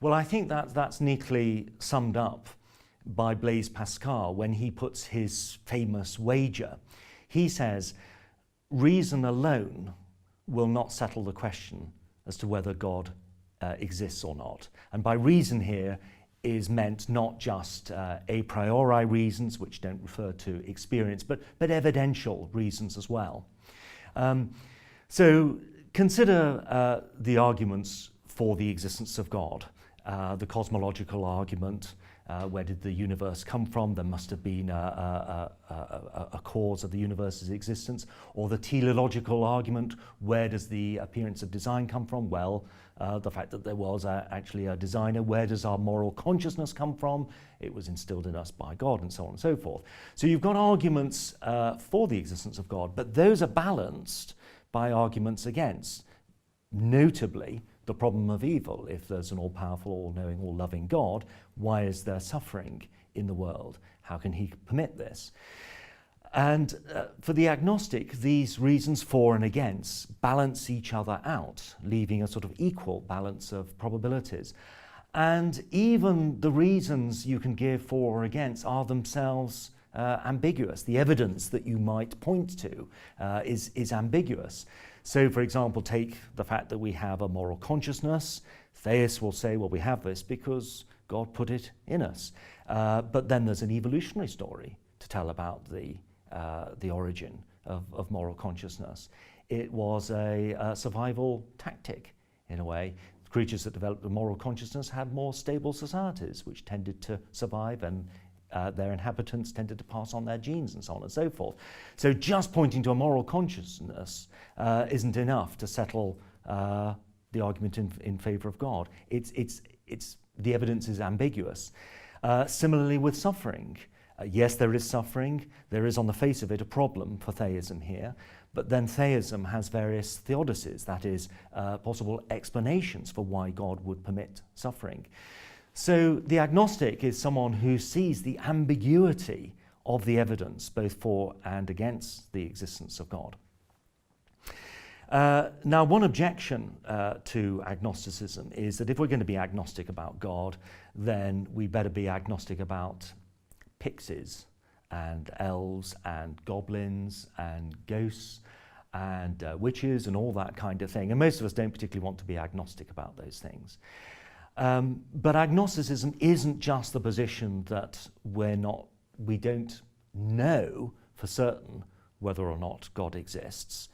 Well, I think that's neatly summed up by Blaise Pascal when he puts his famous wager. He says, reason alone will not settle the question as to whether God exists or not. And by reason here is meant not just a priori reasons, which don't refer to experience, but evidential reasons as well. So consider the arguments for the existence of God. The cosmological argument, where did the universe come from? There must have been a cause of the universe's existence. Or the teleological argument, where does the appearance of design come from? Well, the fact that there was actually a designer. Where does our moral consciousness come from? It was instilled in us by God, and so on and so forth. So you've got arguments for the existence of God, but those are balanced by arguments against, notably the problem of evil. If there's an all-powerful, all-knowing, all-loving God, why is there suffering in the world? How can he permit this? And for the agnostic, these reasons for and against balance each other out, leaving a sort of equal balance of probabilities. And even the reasons you can give for or against are themselves ambiguous. The evidence that you might point to is ambiguous. So, for example, take the fact that we have a moral consciousness. Theists will say, well, we have this because God put it in us. But then there's an evolutionary story to tell about the origin of moral consciousness. It was a survival tactic, in a way. Creatures that developed a moral consciousness had more stable societies, which tended to survive, and their inhabitants tended to pass on their genes, and so on and so forth. So just pointing to a moral consciousness isn't enough to settle the argument in favour of God. The evidence is ambiguous. Similarly with suffering. Yes, there is suffering. There is on the face of it a problem for theism here, but then theism has various theodicies, that is, possible explanations for why God would permit suffering. So the agnostic is someone who sees the ambiguity of the evidence, both for and against the existence of God. Now, one objection to agnosticism is that if we're going to be agnostic about God, then we better be agnostic about pixies and elves and goblins and ghosts and witches and all that kind of thing. And most of us don't particularly want to be agnostic about those things. But agnosticism isn't just the position that we don't know for certain whether or not God exists.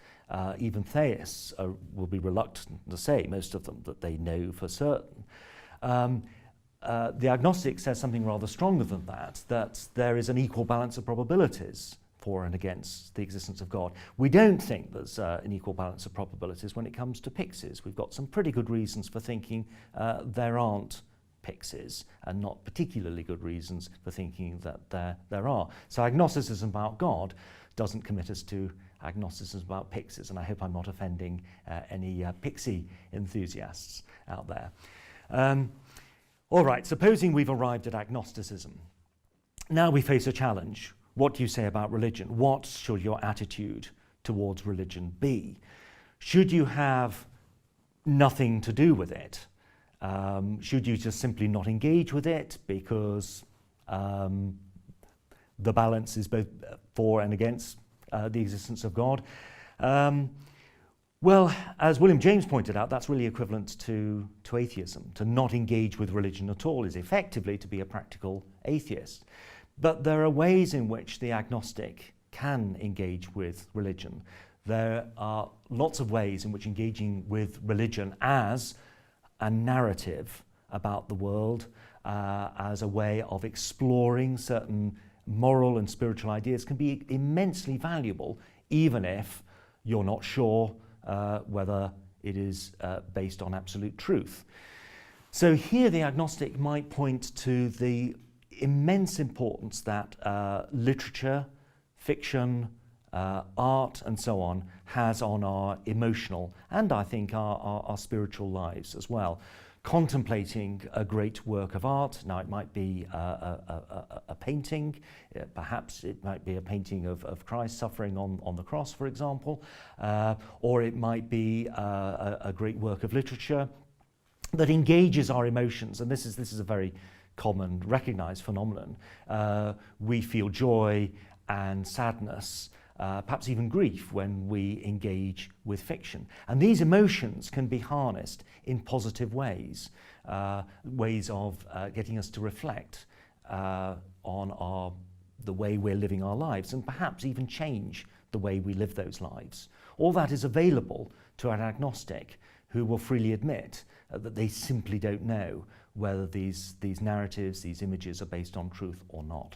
Even theists will be reluctant to say, most of them, that they know for certain. The agnostic says something rather stronger than that there is an equal balance of probabilities for and against the existence of God. We don't think there's an equal balance of probabilities when it comes to pixies. We've got some pretty good reasons for thinking there aren't pixies, and not particularly good reasons for thinking that there are. So agnosticism about God doesn't commit us to agnosticism about pixies, and I hope I'm not offending any pixie enthusiasts out there. All right, supposing we've arrived at agnosticism. Now we face a challenge. What do you say about religion? What should your attitude towards religion be? Should you have nothing to do with it? Should you just simply not engage with it because the balance is both for and against the existence of God? Well, as William James pointed out, that's really equivalent to atheism. To not engage with religion at all is effectively to be a practical atheist. But there are ways in which the agnostic can engage with religion. There are lots of ways in which engaging with religion as a narrative about the world, as a way of exploring certain moral and spiritual ideas can be immensely valuable, even if you're not sure whether it is based on absolute truth. So here the agnostic might point to the immense importance that literature, fiction, art and so on has on our emotional and I think our spiritual lives as well. Contemplating a great work of art, now it might be a painting, perhaps it might be a painting of Christ suffering on the cross, for example, or it might be a great work of literature. that engages our emotions, and this is a very common, recognized phenomenon. We feel joy and sadness, perhaps even grief, when we engage with fiction. And these emotions can be harnessed in positive ways, ways of getting us to reflect on the way we're living our lives, and perhaps even change the way we live those lives. All that is available to an agnostic who will freely admit that they simply don't know whether these narratives, these images are based on truth or not.